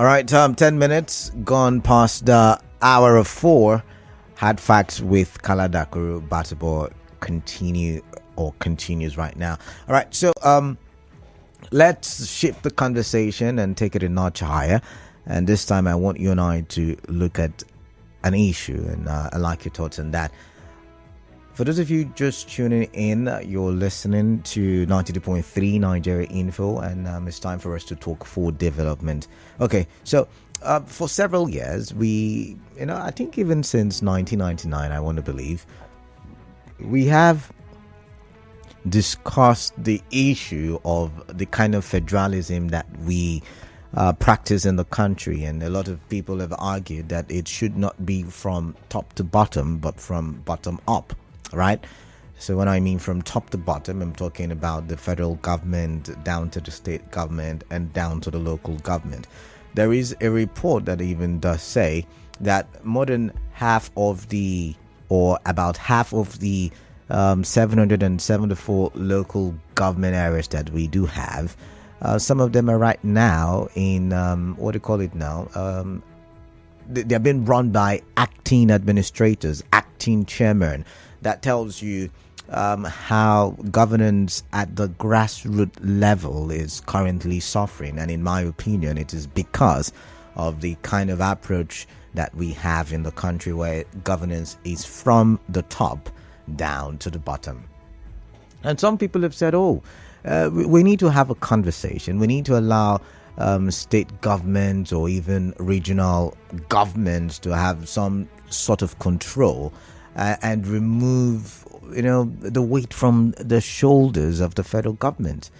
All right, 10 minutes gone past the hour of 4. Hard Facts with Kaladakuru Batabo continues right now. All right, so let's shift the conversation and take it a notch higher. And this time I want you and I to look at an issue, and I like your thoughts on that. For those of you just tuning in, you're listening to 92.3 Nigeria Info, and it's time for us to talk for development. Okay, so for several years, I think even since 1999, I want to believe, we have discussed the issue of the kind of federalism that we practice in the country, and a lot of people have argued that it should not be from top to bottom, but from bottom up. Right? So when I mean from top to bottom, I'm talking about the federal government down to the state government and down to the local government. There is a report that even does say that about half of the 774 local government areas that we do have, some of them are right now in they're being run by acting administrators, acting chairmen. That tells you how governance at the grassroots level is currently suffering. And in my opinion, it is because of the kind of approach that we have in the country, where governance is from the top down to the bottom. And some people have said, we need to have a conversation. We need to allow state governments or even regional governments to have some sort of control and remove, the weight from the shoulders of the federal government.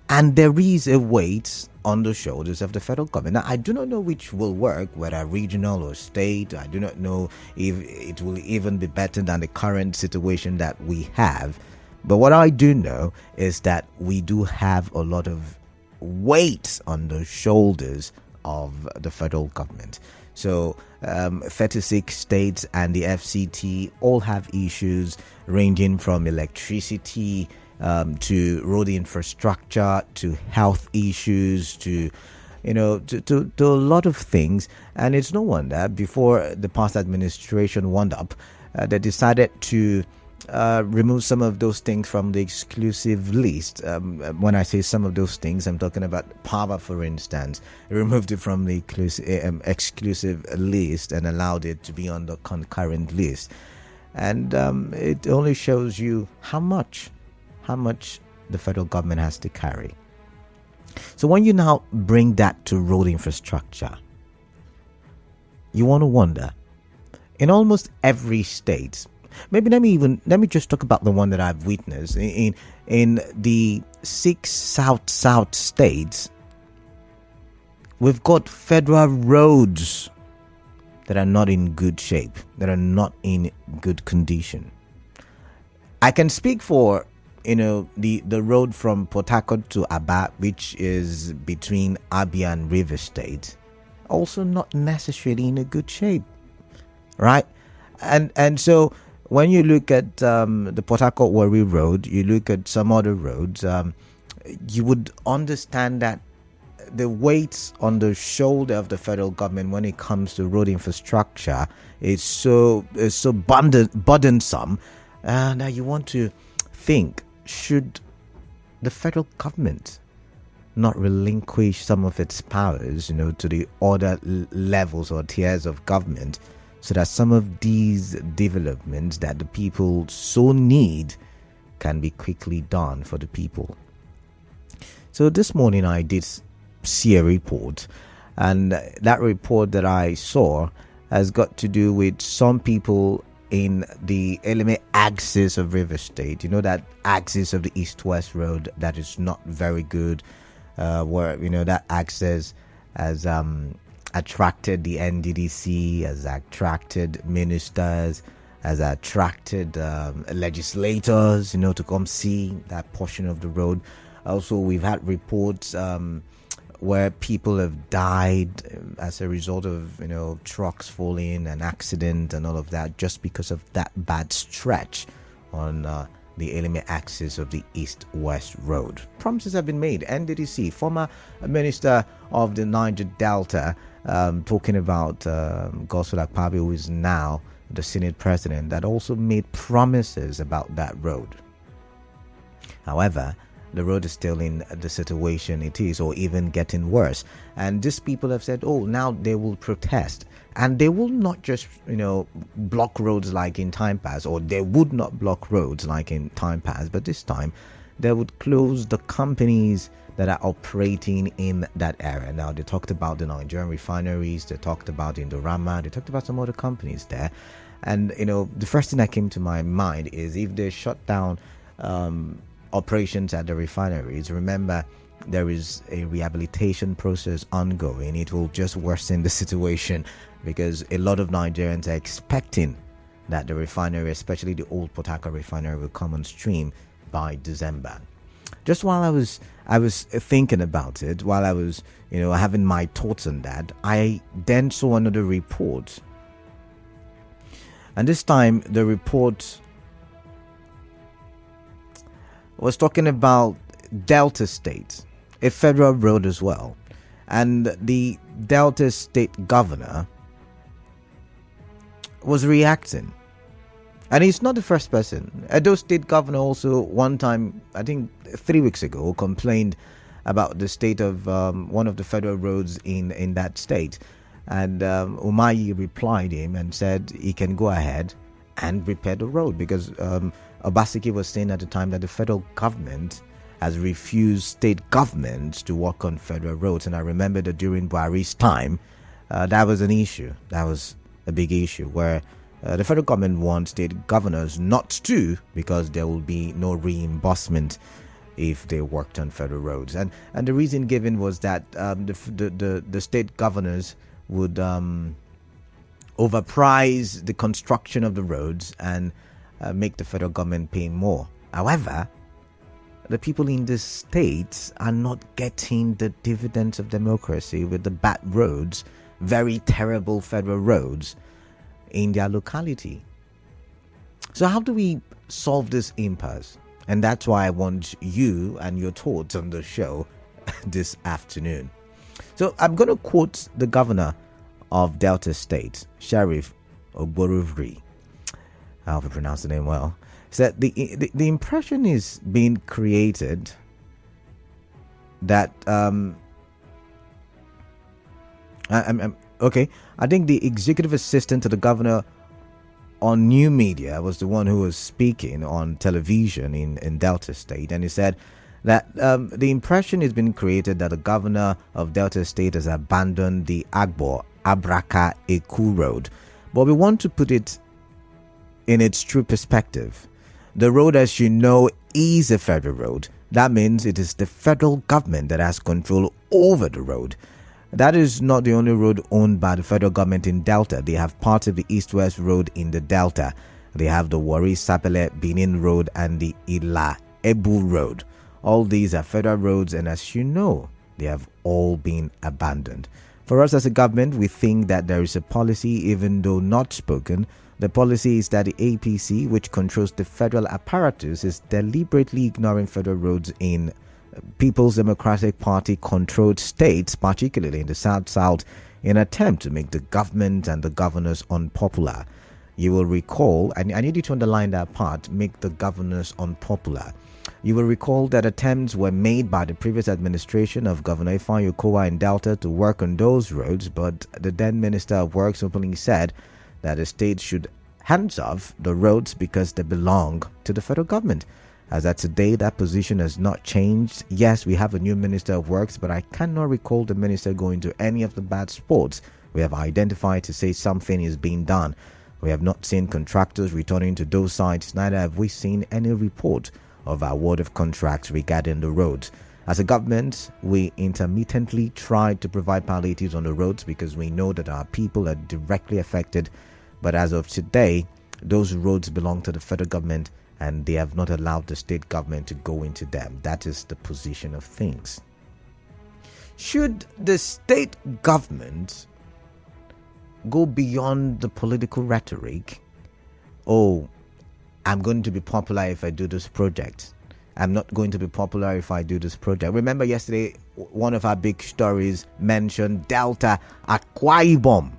And there is a weight on the shoulders of the federal government. Now, I do not know which will work, whether regional or state. I do not know if it will even be better than the current situation that we have. But what I do know is that we do have a lot of weight on the shoulders of the federal government. So 36 states and the FCT all have issues ranging from electricity to road infrastructure to health issues to a lot of things. And it's no wonder before the past administration wound up, they decided to remove some of those things from the exclusive list. When I say some of those things, I'm talking about power, for instance. They removed it from the exclusive list and allowed it to be on the concurrent list. And it only shows you how much the federal government has to carry. So when you now bring that to road infrastructure, you want to wonder, in almost every state, maybe let me just talk about the one that I've witnessed in the 6 south states. We've got federal roads that are not in good shape, that are not in good condition. I can speak for the road from Port Harcourt to Aba, which is between Abia and River State, also not necessarily in a good shape, right? And so when you look at the Port Harcourt Warri Road, you look at some other roads, you would understand that the weight on the shoulder of the federal government when it comes to road infrastructure is so burdensome. Now you want to think, should the federal government not relinquish some of its powers, to the other levels or tiers of government, so that some of these developments that the people so need can be quickly done for the people? So this morning I did see a report, and that report that I saw has got to do with some people in the Eleme axis of River State. That axis of the east-west road that is not very good, where that axis has attracted the NDDC, has attracted ministers, has attracted legislators, to come see that portion of the road. Also, we've had reports where people have died as a result of trucks falling and accident and all of that, just because of that bad stretch on the Elime axis of the east-west road. Promises have been made. NDDC, former Minister of the Niger Delta, talking about Godswill Akpabio, who is now the Senate President, that also made promises about that road. However, the road is still in the situation it is, or even getting worse. And these people have said, oh, now they will protest. And they will not just, block roads like in time past, or they would not block roads like in time past, but this time they would close the companies that are operating in that area. Now, they talked about the Nigerian refineries, they talked about Indorama, they talked about some other companies there. And, the first thing that came to my mind is if they shut down operations at the refineries, remember there is a rehabilitation process ongoing. It will just worsen the situation because a lot of Nigerians are expecting that the refinery, especially the old Port Harcourt refinery, will come on stream by December. Just while I was thinking about it, while I was having my thoughts on that, I then saw another report, and this time the report was talking about Delta State, a federal road as well. And the Delta State governor was reacting. And he's not the first person. Edo State governor also one time, I think 3 weeks ago, complained about the state of one of the federal roads in that state. And Umahi replied him and said he can go ahead and repair the road because Obaseki was saying at the time that the federal government has refused state governments to work on federal roads. And I remember that during Buhari's time, that was an issue. That was a big issue where the federal government wants state governors not to, because there will be no reimbursement if they worked on federal roads. And the reason given was that the state governors would overprice the construction of the roads and make the federal government pay more. However, the people in the states are not getting the dividends of democracy with the bad roads, very terrible federal roads in their locality. So how do we solve this impasse? And that's why I want you and your thoughts on the show this afternoon. So I'm going to quote the governor of Delta State, Sheriff Ogboruvri. I hope I pronounced the name well. Said the impression is being created that I think the executive assistant to the governor on new media was the one who was speaking on television in Delta State, and he said that the impression has been created that the governor of Delta State has abandoned the Agbo Abraka Eku road, but we want to put it in its true perspective. The road, as you know, is a federal road. That means it is the federal government that has control over the road. That is not the only road owned by the federal government in Delta. They have parts of the east-west road in the Delta. They have the Warri Sapele Benin Road and the Ila Ebu Road. All these are federal roads, and as you know, they have all been abandoned. For us as a government, we think that there is a policy, even though not spoken. The policy is that the APC, which controls the federal apparatus, is deliberately ignoring federal roads in People's Democratic Party controlled states, particularly in the South, in an attempt to make the government and the governors unpopular. You will recall, and I need you to underline that part, make the governors unpopular. You will recall that attempts were made by the previous administration of Governor Ifeanyi Okowa in Delta to work on those roads, but the then Minister of Works openly said that the state should hands off the roads because they belong to the federal government. As at today, that position has not changed. Yes, we have a new Minister of Works, but I cannot recall the minister going to any of the bad spots we have identified to say something is being done. We have not seen contractors returning to those sites, neither have we seen any report of award of contracts regarding the roads. As a government, we intermittently try to provide palliatives on the roads because we know that our people are directly affected. But as of today, those roads belong to the federal government and they have not allowed the state government to go into them. That is the position of things. Should the state government go beyond the political rhetoric, I'm going to be popular if I do this project. I'm not going to be popular if I do this project. Remember yesterday, one of our big stories mentioned Delta, Akwa Ibom,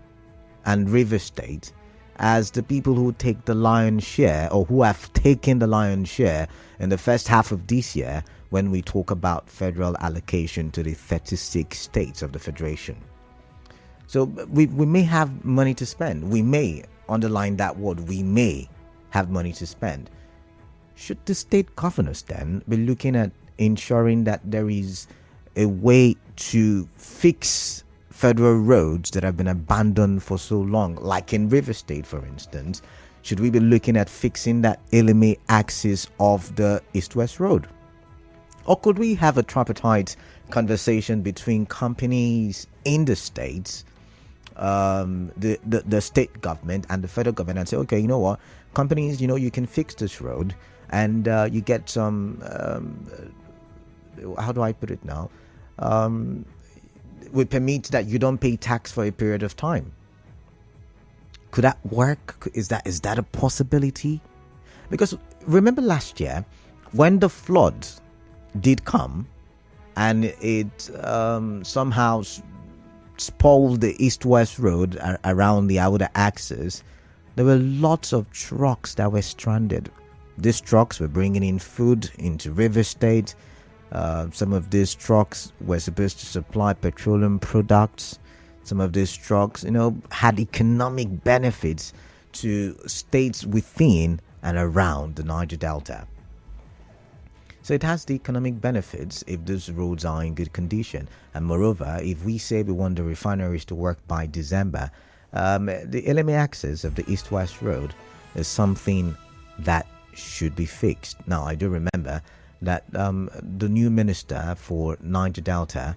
and River State as the people who take the lion's share, or who have taken the lion's share in the first half of this year when we talk about federal allocation to the 36 states of the Federation. So we may have money to spend. We may, underline that word, we may have money to spend. Should the state governors then be looking at ensuring that there is a way to fix federal roads that have been abandoned for so long, like in River State, for instance? Should we be looking at fixing that Eleme axis of the East-West Road? Or could we have a tripartite conversation between companies in the states, the state government and the federal government, and say, okay, you know what, companies, you can fix this road, and you get some, how do I put it now? We permit that you don't pay tax for a period of time. Could that work? Is that a possibility? Because remember last year when the flood did come and it somehow spoiled the east-west road around the outer axis, there were lots of trucks that were stranded. These trucks were bringing in food into River State. Some of these trucks were supposed to supply petroleum products. Some of these trucks, had economic benefits to states within and around the Niger Delta. So it has the economic benefits if those roads are in good condition. And moreover, if we say we want the refineries to work by December, the Eleme axis of the East-West Road is something that should be fixed. Now, I do remember that the new minister for Niger Delta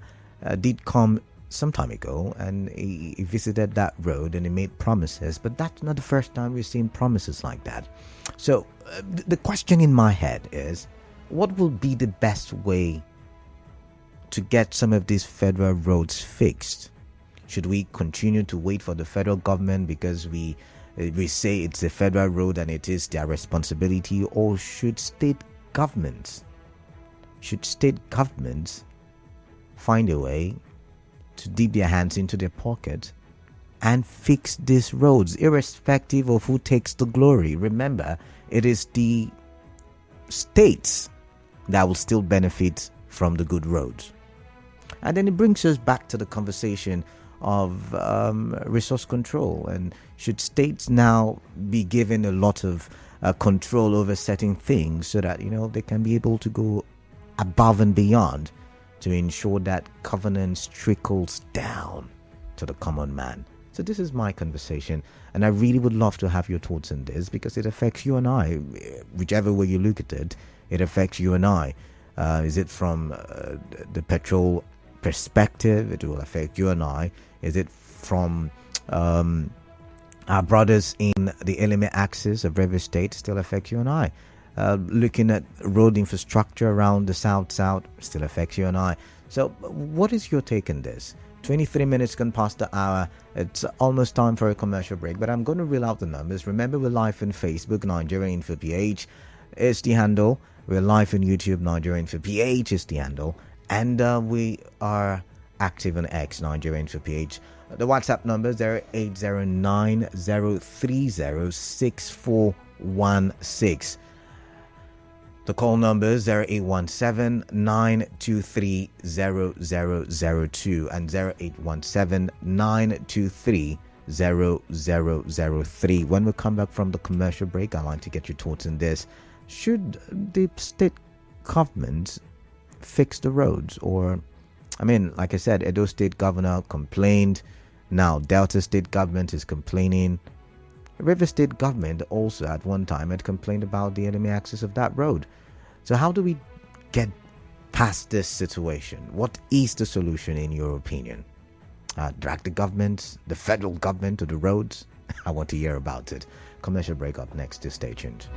did come some time ago, and he visited that road and he made promises, but that's not the first time we've seen promises like that. So the question in my head is, what will be the best way to get some of these federal roads fixed? Should we continue to wait for the federal government because we say it's a federal road and it is their responsibility, or should state governments find a way to dip their hands into their pocket and fix these roads, irrespective of who takes the glory? Remember, it is the states that will still benefit from the good roads. And then it brings us back to the conversation of resource control, and should states now be given a lot of control over certain things so that they can be able to go above and beyond to ensure that governance trickles down to the common man. So this is my conversation, and I really would love to have your thoughts on this, because it affects you and I. Whichever way you look at it, it affects you and I. Is it from the petrol perspective? It will affect you and I. Is it from our brothers in the Eleme axis of River State? Still affects you and I. Looking at road infrastructure around the south still affects you and I. So what is your take on this? 23 minutes gone past the hour. It's almost time for a commercial break, but I'm going to reel out the numbers. Remember, we're live on Facebook, Nigeria Info PH is the handle. We're live on YouTube, Nigeria Info PH is the handle. And we are active on X, Nigeria Info PH. The WhatsApp number is 0809-030-6416. The call number is 0817-923-0002 and 0817-923-0003. When we come back from the commercial break, I'd like to get your thoughts on this. Should the state government fix the roads? Or, like I said, Edo State Governor complained. Now Delta State Government is complaining. River State Government also at one time had complained about the enemy access of that road. So how do we get past this situation? What is the solution in your opinion? Drag the government, the federal government to the roads? I want to hear about it. Commercial break up next. Stay tuned.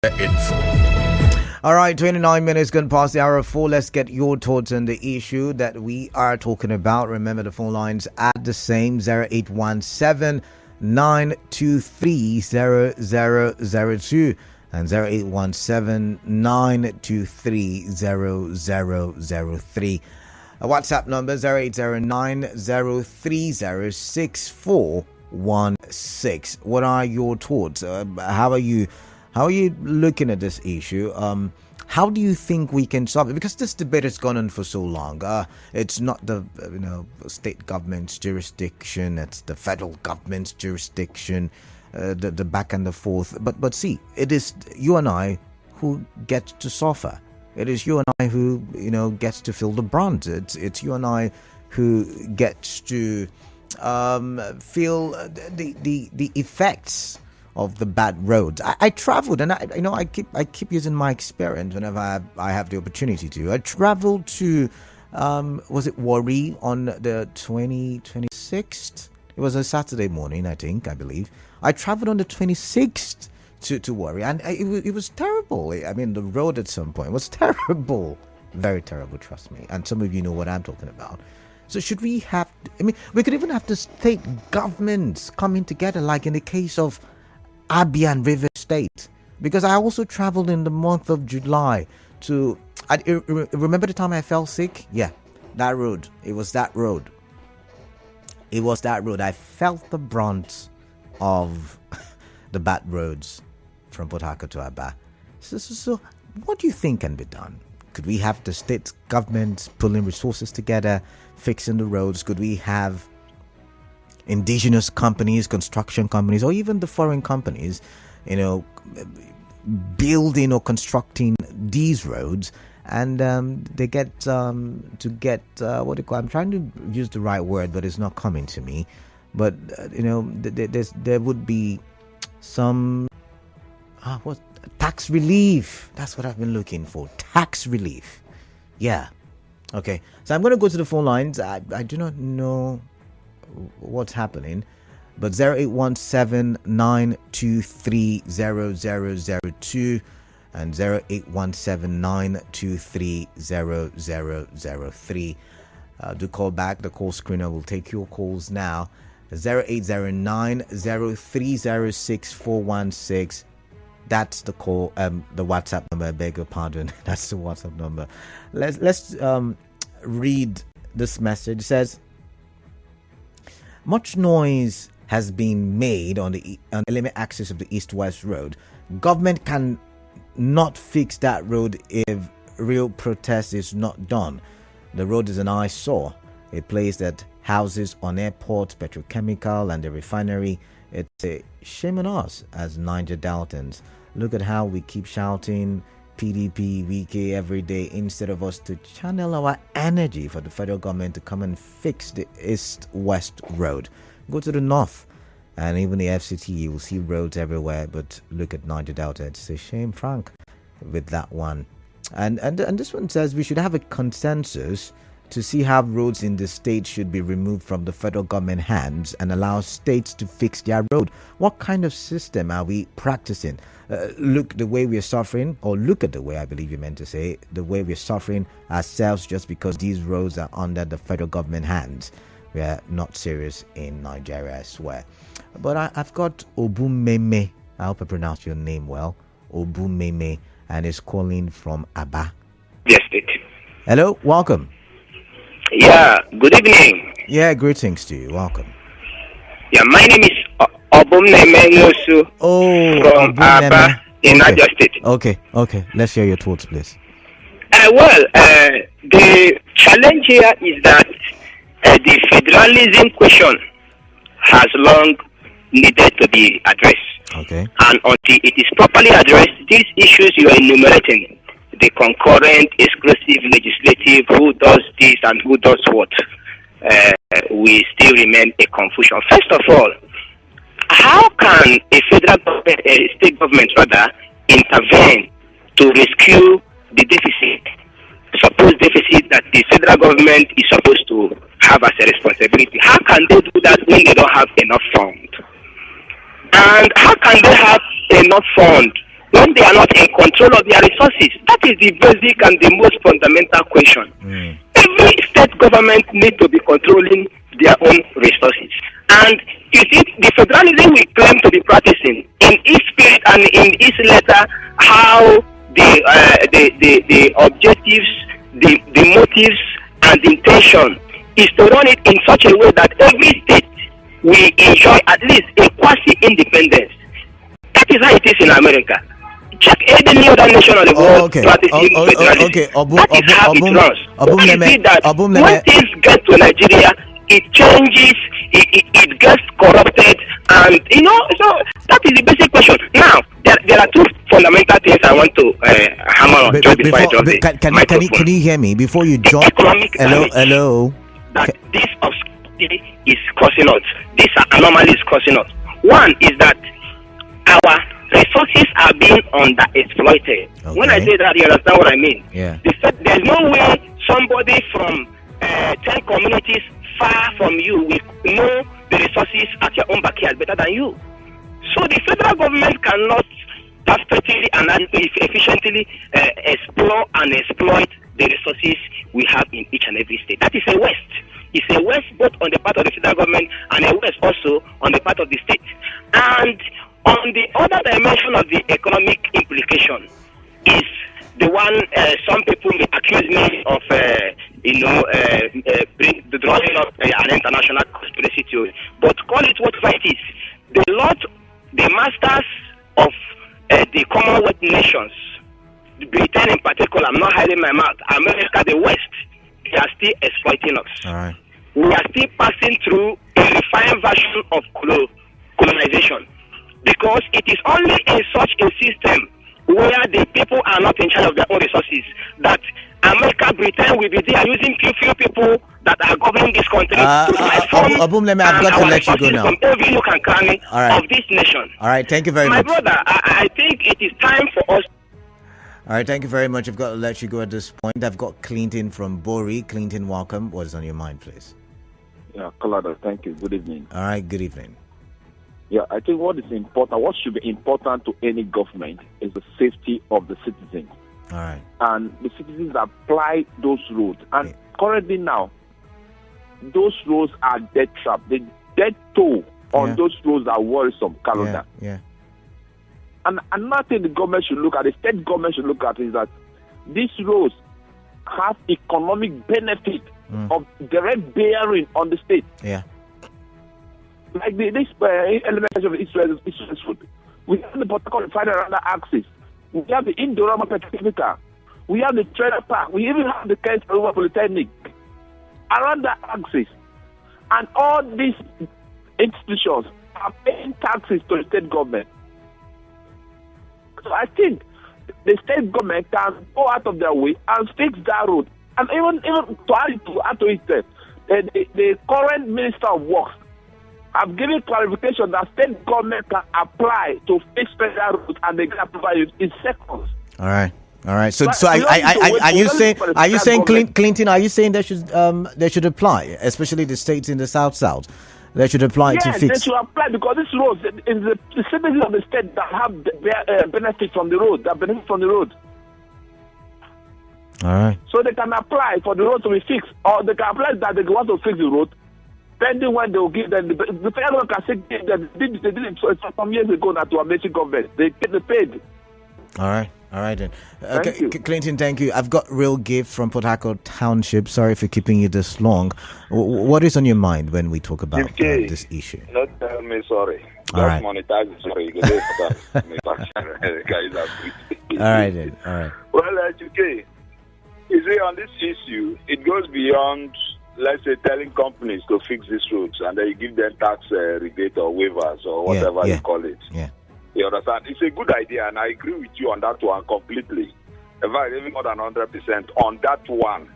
Info. All right, 29 minutes gone past the hour of 4. Let's get your thoughts on the issue that we are talking about. Remember, the phone lines are the same: 0817 923 0002 and 0817 923 0003. A WhatsApp number 0809 030 6416. What are your thoughts? How are you looking at this issue? How do you think we can solve it? Because this debate has gone on for so long. It's not the state government's jurisdiction. It's the federal government's jurisdiction. The back and the forth. But see, it is you and I who get to suffer. It is you and I who gets to feel the brunt. It's you and I who gets to feel the effects of the bad roads. I traveled, and I keep using my experience whenever I have the opportunity to. I traveled to was it Warri on the 26th? It was a Saturday morning, I believe. I traveled on the 26th to Warri, and it was terrible. I mean, the road at some point was terrible, very terrible. Trust me. And some of you know what I'm talking about. So should we have? We could even have the state governments coming together, like in the case of Abia and River State, because I also traveled in the month of July to. Remember the time I fell sick? Yeah, that road. It was that road. I felt the brunt of the bad roads from Port Harcourt to Aba. So what do you think can be done? Could we have the state government pulling resources together, fixing the roads? Could we have indigenous companies, construction companies, or even the foreign companies, building or constructing these roads, and they get what do you call? I'm trying to use the right word, but it's not coming to me. But there would be some what tax relief. That's what I've been looking for. Tax relief. Yeah. Okay. So I'm going to go to the phone lines. I do not know what's happening, but 0817 923 0002 and 0817 923 0003. Do call back. The call screener will take your calls now. 0809 030 6416. That's the call. The WhatsApp number. I beg your pardon. That's the WhatsApp number. Let's read this message. It says, much noise has been made on the limit axis of the east-west road. Government can not fix that road if real protest is not done. The road is an eyesore, a place that houses on airport, petrochemical, and the refinery. It's a shame on us as Niger Deltans. Look at how we keep shouting PDP, VK every day instead of us to channel our energy for the federal government to come and fix the east-west road. Go to the north and even the FCT, you will see roads everywhere, but look at Niger Delta. It's a shame, Frank, with that one. And this one says we should have a consensus to see how roads in the state should be removed from the federal government hands and allow states to fix their road. What kind of system are we practicing? Look the way we're suffering, or look at the way, I believe you meant to say, the way we're suffering ourselves just because these roads are under the federal government hands. We are not serious in Nigeria, I swear. But I've got Obumeme. I hope I pronounced your name well. Obumeme, and is calling from Aba. Yes, it. Hello, welcome. Yeah, good evening. Yeah, greetings to you. Welcome. Yeah, my name is Obumeme Nosu from Aba in Niger State. Okay. Let's hear your thoughts, please. The challenge here is that the federalism question has long needed to be addressed. Okay. And until it is properly addressed, these issues you are enumerating, the concurrent, exclusive, legislative, who does this and who does what, will still remain a confusion. First of all, how can a federal government, a state government rather, intervene to rescue the deficit, supposed deficit that the federal government is supposed to have as a responsibility? How can they do that when they don't have enough fund? And how can they have enough fund when they are not in control of their resources? That is the basic and the most fundamental question. Every state government needs to be controlling their own resources. And you see, the federalism we claim to be practicing in its spirit and in its letter, how the objectives, the motives, and the intention is to run it in such a way that every state will enjoy at least a quasi-independence. That is how it is in America. Check any other nation of the world practicing federalism. That is how it runs. You see that when things get to Nigeria, it changes, it gets corrupted, and so that is the basic question. Now, there are two fundamental things I want to hammer on just before I drop the microphone. Can you hear me before you jump? Hello. That this obscurity is causing us. This anomaly is causing us. One is that our resources are being underexploited. Okay. When I say that, you understand what I mean? Yeah. There's no way somebody from 10 communities far from you will know the resources at your own backyard better than you. So the federal government cannot perfectly and efficiently explore and exploit the resources we have in each and every state. That is a waste. It's a waste both on the part of the federal government and a waste also on the part of the state. And on the other dimension of the economic implication is the one some people may accuse me of, the drawing of an international conspiracy theory. But call it whatever it is. The masters of the Commonwealth nations, Britain in particular, I'm not hiding my mouth, America, the West, they are still exploiting us. All right. We are still passing through a refined version of colonization, because it is only in such a system where the people are not in charge of their own resources that America, Britain will be there using few people that are governing this country to transform I've got to let you go now. From every nook and cranny of this nation. All right, thank you very much. My brother, I think it is time for us. All right, thank you very much. I've got to let you go at this point. I've got Clinton from Bori. Clinton, welcome. What is on your mind, please? Yeah, Colada, thank you. Good evening. All right, good evening. Yeah, I think what should be important to any government is the safety of the citizens. All right. And the citizens apply those rules. And currently now, those rules are death trap. The death toll on those rules are worrisome, Calendar. Yeah. And another thing the government should look at, the state government should look at, is that these rules have economic benefit of direct bearing on the state. Yeah. Like this element of Israel's food. We have the Port Harcourt refinery around the axis. We have the Indorama Petrochemical. We have the trailer park. We even have the Kent Aruba Polytechnic around the axis. And all these institutions are paying taxes to the state government. So I think the state government can go out of their way and fix that road. And even to add to it, the current Minister of Works have given clarification that state government can apply to fix federal roads and they can apply in seconds. All right. So are you saying Clinton? Are you saying they should apply, especially the states in the South? They should apply to fix. Yes, they should apply, because these roads is the citizens of the state that have benefit from the road. All right. So they can apply for the road to be fixed, or they can apply that they want to fix the road, pending when they will give them. The federal government can say they did it some years ago now to our national government. They paid. All right then. Okay, Clinton, thank you. I've got Real Gift from Port Harcourt Township. Sorry for keeping you this long. What is on your mind when we talk about this issue? Not tell me sorry. All right. Monetize it, sorry. All right then. All right. Well, okay. You see, on this issue, it goes beyond, let's say, telling companies to fix these roads and then you give them tax rebate or waivers or whatever you call it. Yeah. You understand? It's a good idea, and I agree with you on that one completely. In fact, even more than 100% on that one,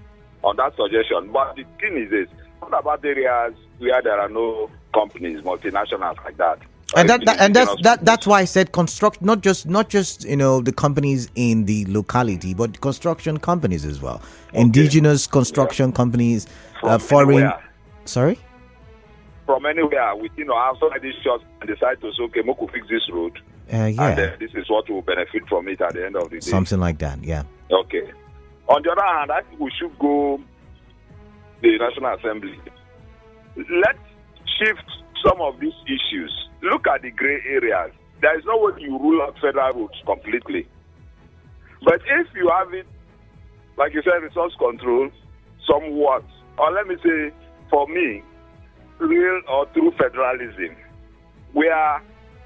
on that suggestion. But the thing is this: what about areas where there are no companies, multinationals like that? And that's why I said construct, not just the companies in the locality, but construction companies as well. Okay. Indigenous construction companies, foreign. Anywhere. Sorry. From anywhere, with outside these shops and decide to say, okay, we could fix this road. Yeah. And this is what will benefit from it at the end of the day. Something like that, yeah. Okay. On the other hand, I think we should go the National Assembly. Let's shift some of these issues. Look at the gray areas. There is no way you rule out federal roads completely. But if you have it, like you said, resource control, somewhat, or let me say, for me, real or true federalism, where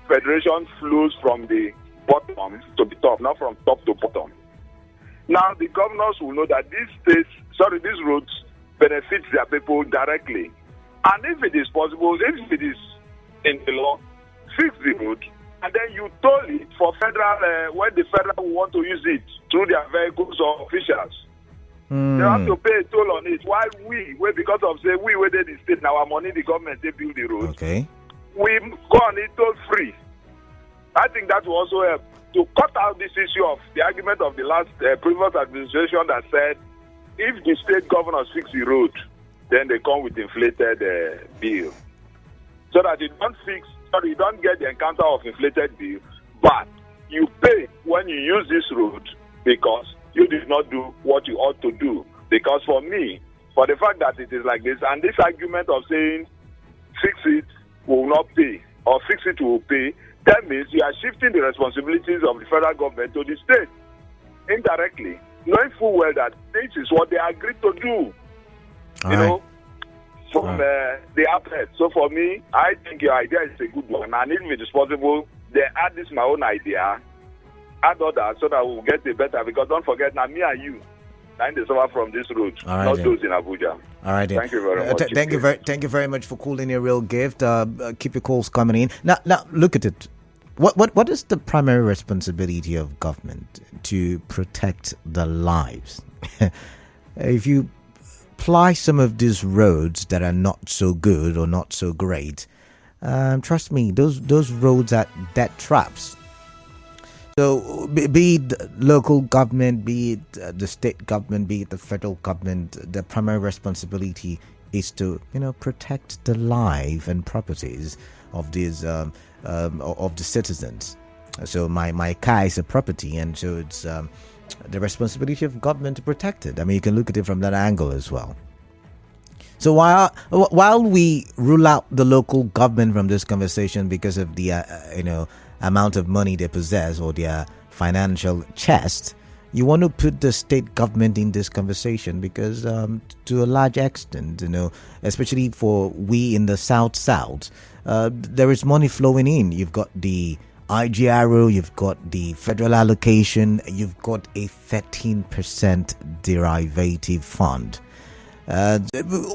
federation flows from the bottom to the top, not from top to bottom. Now, the governors will know that these roads benefit their people directly. And if it is possible, if it is in the law, fix the road, and then you toll it for federal, when the federal will want to use it through their vehicles or officials. They have to pay a toll on it. While because of, say, we did the state, now our money, the government, they build the road. Okay. We go on it toll free. I think that will also help to cut out this issue of the argument of the last previous administration that said if the state governors fix the road, then they come with inflated bill. So that you don't get the encounter of inflated bill, but you pay when you use this road because you did not do what you ought to do. Because for me, for the fact that it is like this, and this argument of saying fix it will not pay or fix it will pay, that means you are shifting the responsibilities of the federal government to the state indirectly, knowing full well that this is what they agreed to do. From the outset. So for me, I think your idea is a good one, and if it is possible, they add this my own idea, add others so that we'll get it better. Because don't forget, now me and you, and they suffer from this road, not those in Abuja. All right, thank you very much. Thank you very much for calling a real gift. Keep your calls coming in. Now look at it. What is the primary responsibility of government? To protect the lives. If you ply some of these roads that are not so good or not so great, trust me, those roads are death traps. So be it local government, be it the state government, be it the federal government, the primary responsibility is to protect the life and properties of these of the citizens. So my car is a property, and so it's the responsibility of government to protect it. I mean, you can look at it from that angle as well. So while we rule out the local government from this conversation because of the amount of money they possess or their financial chest, you want to put the state government in this conversation because to a large extent, especially for we in the South, there is money flowing in. You've got the IGRO, you've got the federal allocation, you've got a 13% derivative fund.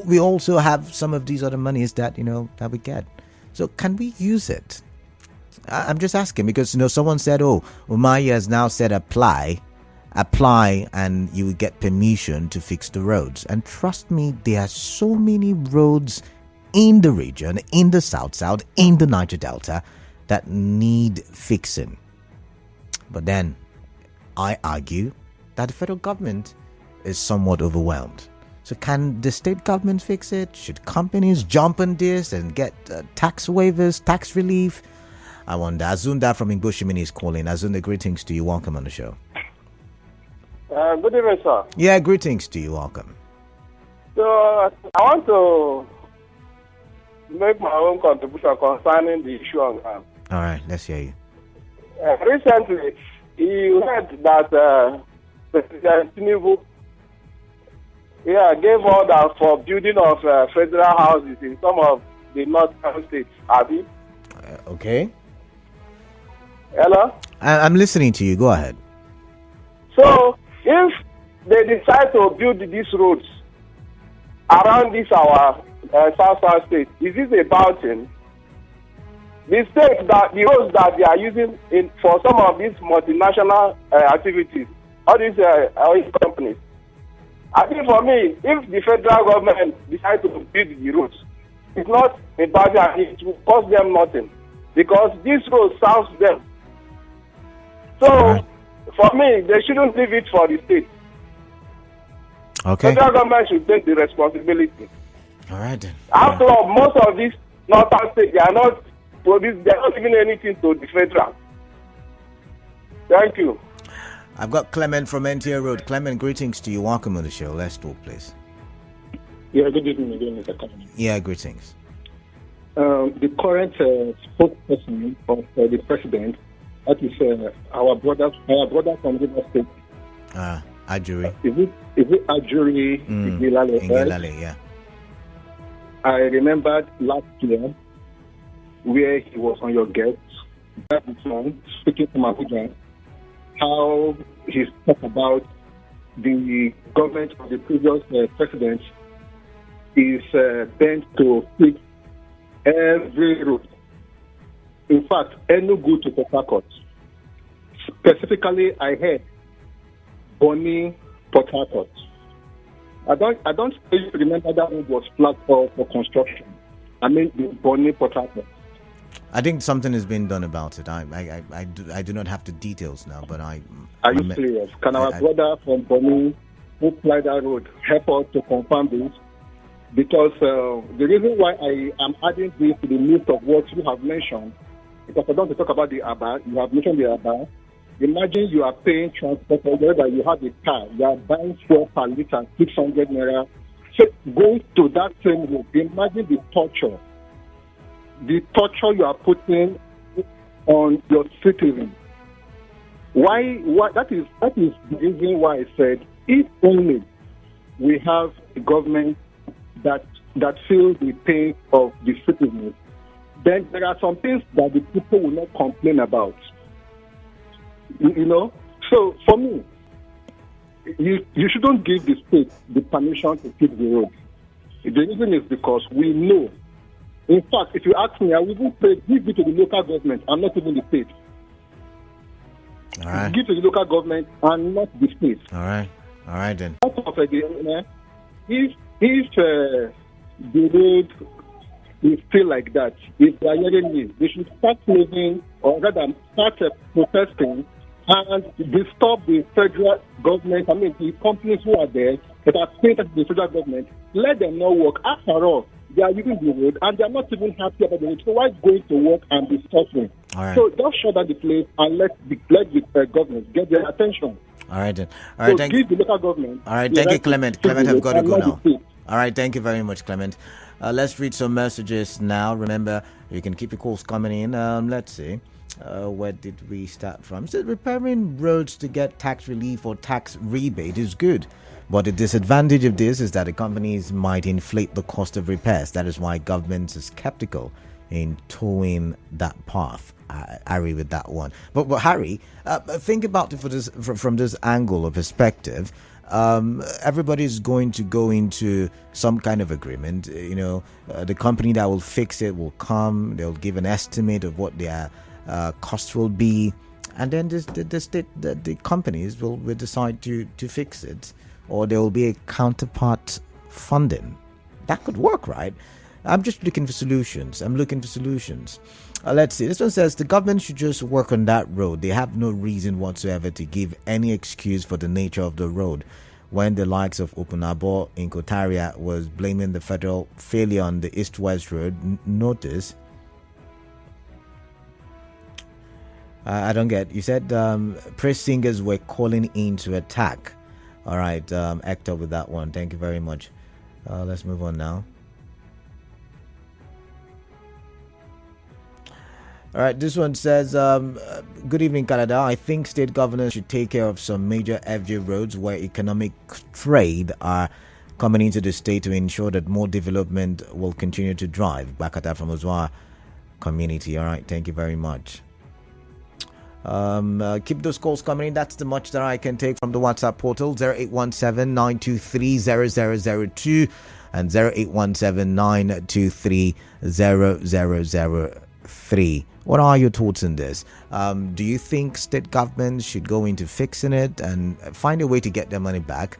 We also have some of these other monies that that we get. So can we use it? I'm just asking because someone said, Umaya has now said apply and you will get permission to fix the roads. And trust me, there are so many roads in the region, in the South, in the Niger Delta that need fixing. But then I argue that the federal government is somewhat overwhelmed. So can the state government fix it? Should companies jump on this and get tax waivers, tax relief? I wonder. Azunda from Ingboshimini is calling. Azunda, greetings to you. Welcome on the show. Good evening, sir. Yeah, greetings to you. Welcome. So I want to make my own contribution concerning the issue on ground. All right, let's hear you. Recently, you heard that President Tinubu gave order for building of federal houses in some of the northern states. Abi? Okay. Hello? I'm listening to you. Go ahead. So, if they decide to build these roads around this our south state, is this a bad thing? The roads that they are using for some of these multinational activities, all these oil companies, I think for me, if the federal government decides to build the roads, it's not a bad thing. It will cost them nothing because these roads serve them. So, for me, they shouldn't leave it for the state. Okay. Federal government should take the responsibility. All right then. After all, most of these northern states, they are not giving anything to the federal. Thank you. I've got Clement from NTA Road. Clement, greetings to you. Welcome on the show. Let's talk, please. Yeah, good evening again, Mr. Kennedy. Yeah, greetings. The current spokesperson of the president, that is our brother from River State. Ajuri. Is it Ajuri Igilale? Igilale, yeah. I remembered last year where he was on your guest, speaking from Abuja, how he spoke about the government of the previous president is bent to fix every road. In fact, Enugu to Port Harcourt. Specifically, I heard Bonny Port Harcourt. I don't remember that road was flagged for construction. I mean, the Bonny Port Harcourt. I think something has been done about it. I do not have the details now, but I. Are you serious? Can our brother from Bonny who fly that road help us to confirm this? Because the reason why I am adding this to the list of what you have mentioned, because I don't want to talk about the ABBA, you have mentioned the ABBA. Imagine you are paying transport, whether you have a car, you are buying fuel per liter, 600 naira. So going to that same road, imagine the torture you are putting on your citizens. Why? That is the reason why I said, if only we have a government that feels the pain of the citizens, then there are some things that the people will not complain about. You know? So for me, you shouldn't give the state the permission to fix the road. The reason is because we know. In fact, if you ask me, I will even say give it to the local government and not even the state. All right. Give to the local government and not the state. All right then. If the road is still like that, if they are hearing me, they should start moving, or rather start protesting and disturb the federal government. I mean, the companies who are there that are paid to the federal government, let them not work. After all, they are using the road and they are not even happy about the road. So why going to work and be suffering? All right. So just shut down the place and let the government get their attention. All right then. All right, so thank give the local government. All right, thank you, Clement. Clement, I've got to go now. The All right, thank you very much, Clement. Let's read some messages now. Remember, you can keep your calls coming in. Let's see. Where did we start from? It says repairing roads to get tax relief or tax rebate is good. But the disadvantage of this is that the companies might inflate the cost of repairs. That is why government is skeptical in towing that path. I agree with that one. But Harry, think about it from this angle or perspective. Everybody's going to go into some kind of agreement. The company that will fix it will come. They'll give an estimate of what their cost will be, and then the companies will decide to fix it, or there will be a counterpart funding. That could work, right? I'm just looking for solutions. Let's see. This one says the government should just work on that road. They have no reason whatsoever to give any excuse for the nature of the road. When the likes of Opunabo in Kotaria was blaming the federal failure on the east-west road, notice. I don't get. You said praise singers were calling in to attack. All right, Hector with that one. Thank you very much. Let's move on now. All right, this one says, good evening, Canada. I think state governors should take care of some major FJ roads where economic trade are coming into the state to ensure that more development will continue to drive. Bakata from Ozwa community. All right, thank you very much. Keep those calls coming in. That's the much that I can take from the WhatsApp portal 0817-923-0002 and 0817-923-0003. What are your thoughts on this? Do you think state governments should go into fixing it and find a way to get their money back,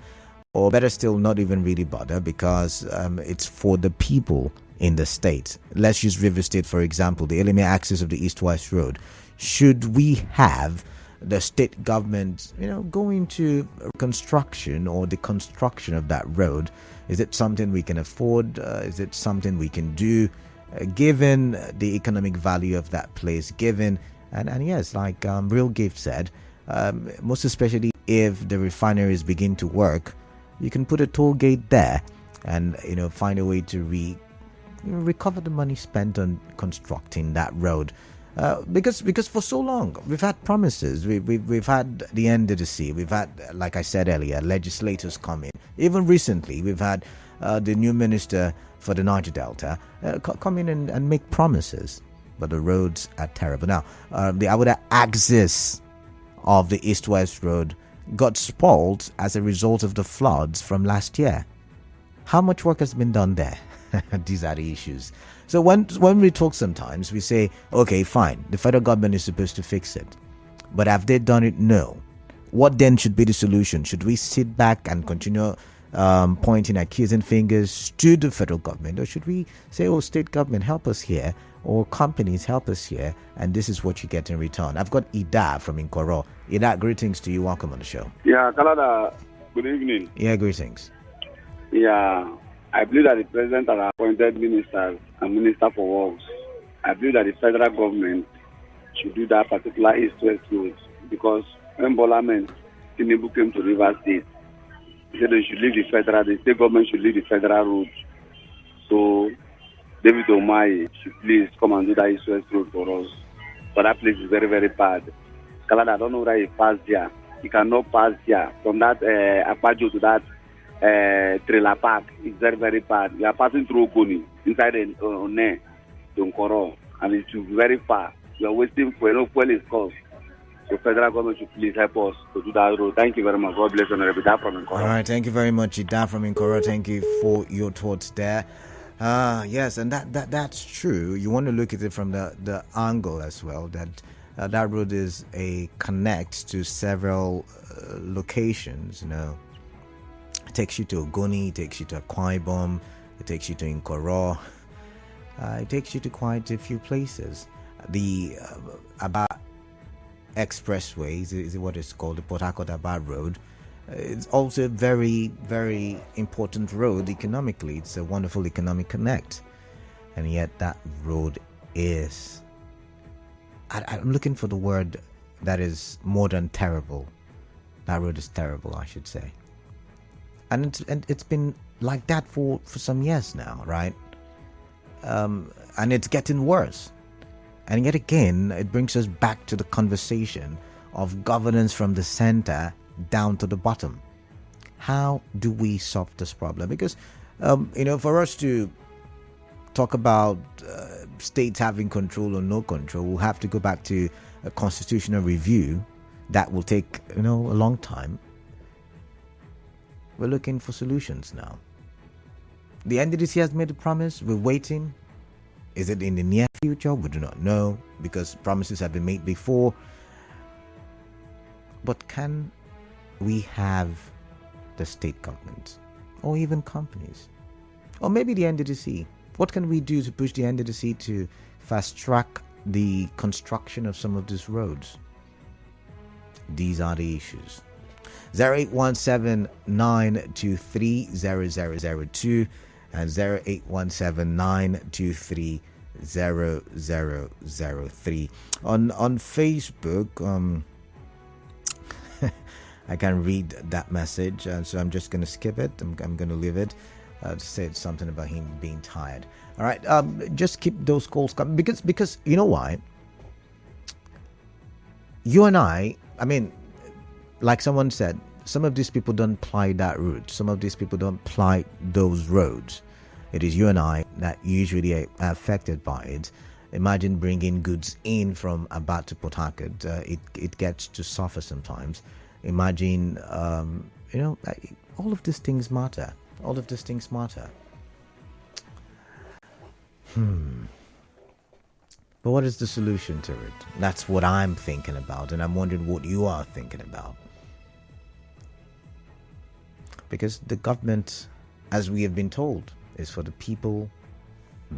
or better still, not even really bother because it's for the people in the state? Let's use River State for example, the Elime axis of the East-West Road. Should we have the state government, go into construction or the construction of that road? Is it something we can afford? Is it something we can do, given the economic value of that place? Given and yes, like Real Gift said, most especially if the refineries begin to work. You can put a toll gate there and find a way to recover the money spent on constructing that road. Because for so long we've had promises. We've had the end of the sea. We've had, like I said earlier, legislators come in. Even recently, we've had the new minister for the Niger Delta come in and make promises. But the roads are terrible. Now, the outer axis of the East-West Road got spoiled as a result of the floods from last year. How much work has been done there? These are the issues. So when we talk sometimes, we say, okay, fine, the federal government is supposed to fix it. But have they done it? No. What then should be the solution? Should we sit back and continue pointing accusing fingers to the federal government? Or should we say, oh, state government, help us here, or companies, help us here, and this is what you get in return? I've got Ida from Inkoro. Ida, greetings to you. Welcome on the show. Yeah, Canada, good evening. Yeah, greetings. Yeah, I believe that the president has appointed ministers and minister for works. I believe that the federal government should do that particular east-west road, because when Tinubu came to Rivers State, he said they should leave the state government should leave the federal road. So David Omai should please come and do that east-west road for us. But that place is very, very bad. Canada, I don't know whether he passed there. He cannot pass here from that Apajo to that trailer park. It's very, very bad. We are passing through Ogoni inside One to Nkoro, and it's very far. We are waiting for enough fuel is cost. So federal government should please help us to do that road. Thank you very much. God bless you. Ida from Nkoro. All right, thank you very much, Ida from Nkoro. Thank you for your thoughts there. Yes, and that's true. You want to look at it from the angle as well, that that road is a connect to several locations. It takes you to Ogoni, it takes you to Akwa Ibom, it takes you to Nkoro, it takes you to quite a few places. The Aba Expressway is what it's called, the Port Harcourt Aba Road. It's also a very, very important road economically. It's a wonderful economic connect. And yet that road is... I'm looking for the word that is more than terrible. That road is terrible, I should say. And it's been like that for some years now, right? And it's getting worse. And yet again, it brings us back to the conversation of governance from the center down to the bottom. How do we solve this problem? Because, for us to talk about states having control or no control, we'll have to go back to a constitutional review that will take, a long time. We're looking for solutions now. The NDDC has made a promise. We're waiting. Is it in the near future? We do not know, because promises have been made before. But can we have the state government, or even companies, or maybe the NDDC? What can we do to push the NDDC to fast track the construction of some of these roads? These are the issues. 0817-923-0002 and 0817-923-0003. On Facebook, I can read that message, so I'm just going to skip it. I'm going to leave it. To say something about him being tired. All right, just keep those calls coming, because you know why? You and I mean, like someone said, some of these people don't ply that route. Some of these people don't ply those roads. It is you and I that usually are affected by it. Imagine bringing goods in from Aba to Port Harcourt. It gets to suffer sometimes. Imagine, all of these things matter. All of these things matter. But what is the solution to it? That's what I'm thinking about, and I'm wondering what you are thinking about. Because the government, as we have been told, is for the people,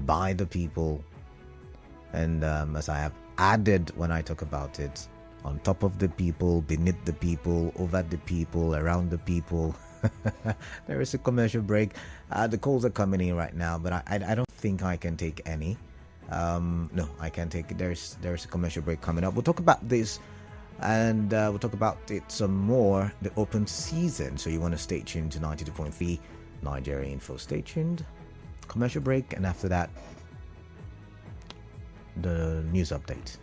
by the people, and as I have added when I talk about it, on top of the people, beneath the people, over the people, around the people. There is a commercial break. The calls are coming in right now, but I don't think I can take any. No, I can't take it. There's a commercial break coming up. We'll talk about this And we'll talk about it some more, the open season. So you want to stay tuned to 92.3 Nigeria Info. Stay tuned. Commercial break, and after that, the news update.